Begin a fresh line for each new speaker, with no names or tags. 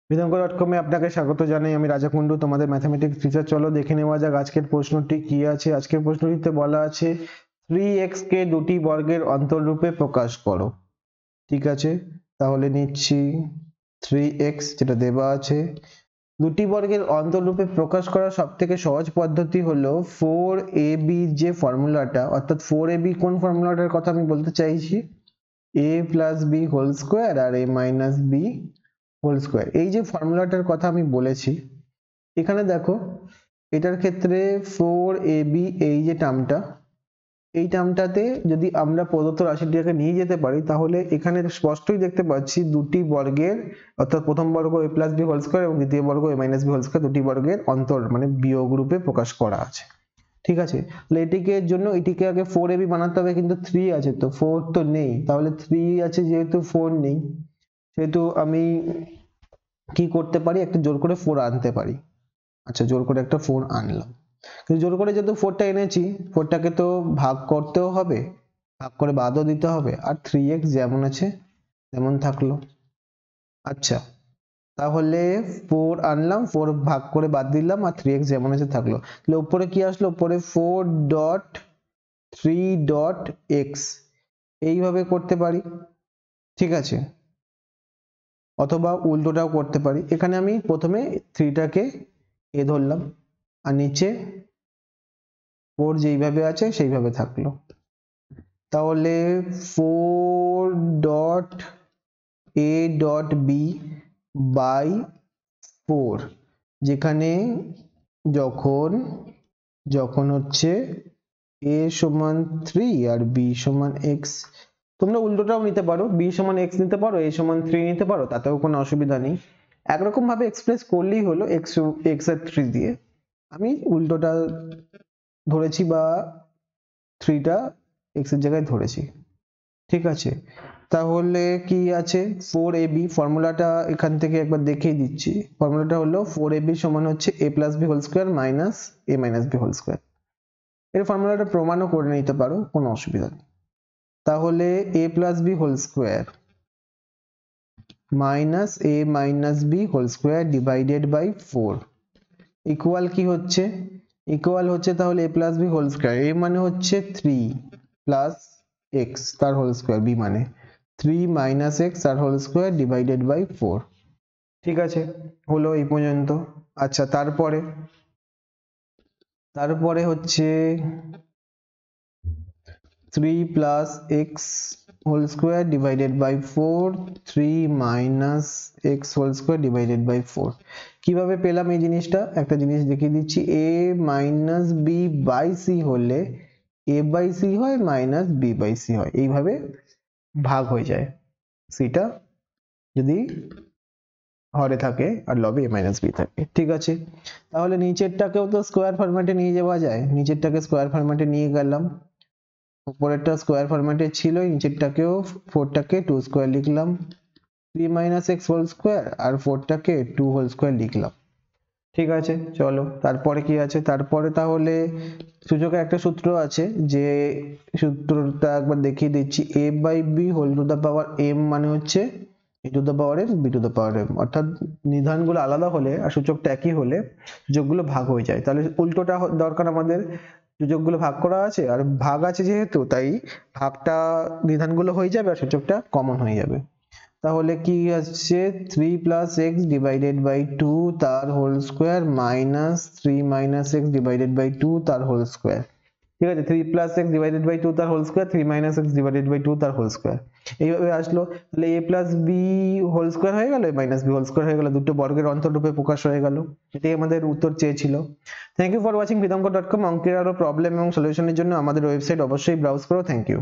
বিধানকর.com এ আপনাকে স্বাগত জানাই। আমি রাজা কুন্ডু, তোমাদের ম্যাথমেটিক্স টিচার। চলো দেখে নেওয়া যাক আজকের প্রশ্নটি কি আছে। আজকের প্রশ্নটিতে বলা আছে 3x কে দুটি বর্গের অন্তররূপে প্রকাশ করো। ঠিক আছে, তাহলে নিচ্ছি 3x যেটা দেওয়া আছে। দুটি বর্গের অন্তররূপে প্রকাশ করার সবথেকে সহজ পদ্ধতি হলো 4ab যে ফর্মুলাটা, অর্থাৎ 4ab কোন ফর্মুলাটার কথা আমি বলতে চাইছি, a plus b whole square আর a minus b whole square. এই যে ফর্মুলাটার কথা আমি বলেছি, এখানে দেখো এটার ক্ষেত্রে 4ab এই যে টার্মটা, এই টার্মটাতে যদি আমরা প্রদত্ত রাশিটিকে নিয়ে যেতে পারি, তাহলে এখানে স্পষ্টই দেখতে পাচ্ছি দুটি বর্গের, অর্থাৎ প্রথম বর্গ a plus b whole square এবং দ্বিতীয় বর্গ a minus b whole square, দুটি বর্গের অন্তর মানে বিয়োগ রূপে প্রকাশ করা আছে। ঠিক আছে, তাহলে এটিকে জন্য এটিকে আগে 4ab বানাতে হবে, কিন্তু 3 আছে তো 4 তো নেই, তাহলে 3 আছে যেহেতু 4 নেই, সেহেতু আমি কি করতে পারি, একটা জোর করে 4 আনতে পারি। আচ্ছা, জোর করে একটা 4 আনলাম, কিন্তু জোর করে যেহেতু 4টা এনেছি, 4টাকে তো ভাগ করতেও হবে, ভাগ করে বাদও দিতে হবে, আর 3x যেমন আছে তেমন থাকলো। আচ্ছা, তাহলে 4 আনলাম, 4 ভাগ করে বাদ দিলাম, আর 3x যেমন আছে থাকলো। তাহলে উপরে কি আসলো, উপরে 4.3.x এইভাবে করতে পারি। ঠিক আছে, অথবা উল্টোটাও করতে পারি। এখানে আমি প্রথমে 3টাকে এ ধরলাম, আর নিচে 4 যেইভাবে আছে সেইভাবে থাকলো। তাহলে 4.a.b বাই 4, যেখানে যখন হচ্ছে a সমান 3 আর b সমান x, তোমরা উল্টোটাও নিতে পারো, b সমান x নিতে পারো, a সমান 3 নিতে পারো, তাতেও কোনো অসুবিধা নেই। একরকম ভাবে এক্সপ্রেস করলেই হলো, x আর 3 দিয়ে। আমি উল্টোটা ধরেছি বা 3টা x এর জায়গায় ধরেছি। ঠিক আছে, তাহলে কি আছে, 4ab ফর্মুলাটা এখান থেকে একবার দেখিয়ে দিচ্ছি। ফর্মুলাটা হলো 4ab সমান হচ্ছে a plus b whole square minus a minus b whole square. এর ফর্মুলাটা প্রমাণও করে নিতে পারো, কোনো অসুবিধা নেই। তাহলে a plus b whole square minus a minus b whole square divided by 4 equal কি হচ্ছে, ইকুয়াল হচ্ছে তাহলে a plus b whole square, a মানে হচ্ছে 3 প্লাস x তার হোল স্কয়ার, b মানে 3 মাইনাস x তার হোল স্কয়ার ডিভাইডেড বাই 4। ঠিক আছে, হলো এই পর্যন্ত। আচ্ছা, তারপরে হচ্ছে 3 plus x whole square divided by 4, 3 minus x whole square divided by 4। কিভাবে পেলাম এই জিনিসটা, একটা জিনিস দেখিয়ে দিচ্ছি। a minus b by c হলে a বাই c হয় মাইনাস b বাই c হয়, এইভাবে ভাগ হয়ে যায়। সিটা যদি হরে থাকে আর লবে a মাইনাস b থাকে। ঠিক আছে, তাহলে নিচেরটাকেও তো স্কোয়ার ফরম্যাটে নিয়ে যাওয়া যায়, নিচেরটাকে স্কোয়ার ফরম্যাটে নিয়ে গেলাম, উপরেরটা স্কোয়ার ফরম্যাটে ছিল, নিচেরটাকেও 4টাকে 2 স্কোয়ার লিখলাম, 3 মাইনাস x হোল স্কোয়ার আর 4টাকে 2 হোল স্কোয়ার লিখলাম। ঠিক আছে, চলো তারপরে কি আছে, তারপরে তাহলে সূচকের একটা সূত্র আছে, যে সূত্রটা একবার দেখিয়ে দিচ্ছি। a by b whole to the power m মানে হচ্ছে a to the power m b to the power m, অর্থাৎ নিধানগুলো আলাদা হলে আর সূচকটা একই হলে সূচকগুলো ভাগ হয়ে যায়। তাহলে উল্টোটা দরকার আমাদের, সূচকগুলো ভাগ করা আছে আর ভাগ আছে যেহেতু, তাই ভাগটা নিধানগুলো হয়ে যাবে আর সূচকটা কমন হয়ে যাবে। তাহলে কি আসছে, 3 প্লাস x ডিভাইডেড বাই 2 তার whole square minus 3 minus x divided by 2 তার হোল স্কয়ার। ঠিক আছে, 3 প্লাস x ডিভাইডেড বাই 2 তার whole square, 3 minus x divided by 2 তার হোল স্কয়ার, এইভাবে আসলো। তাহলে a plus b whole square হয়ে গেল, a minus b whole square হয়ে গেল, দুটো বর্গের অন্তররূপে প্রকাশ হয়ে গেল। এটাই আমাদের উত্তর চেয়েছিল। থ্যাংক ইউ ফর ওয়াচিং বিধানকর.com। অঙ্কের আরো প্রবলেম এবং সলিউশনের জন্য আমাদের ওয়েবসাইট অবশ্যই ব্রাউজ করো। Thank you.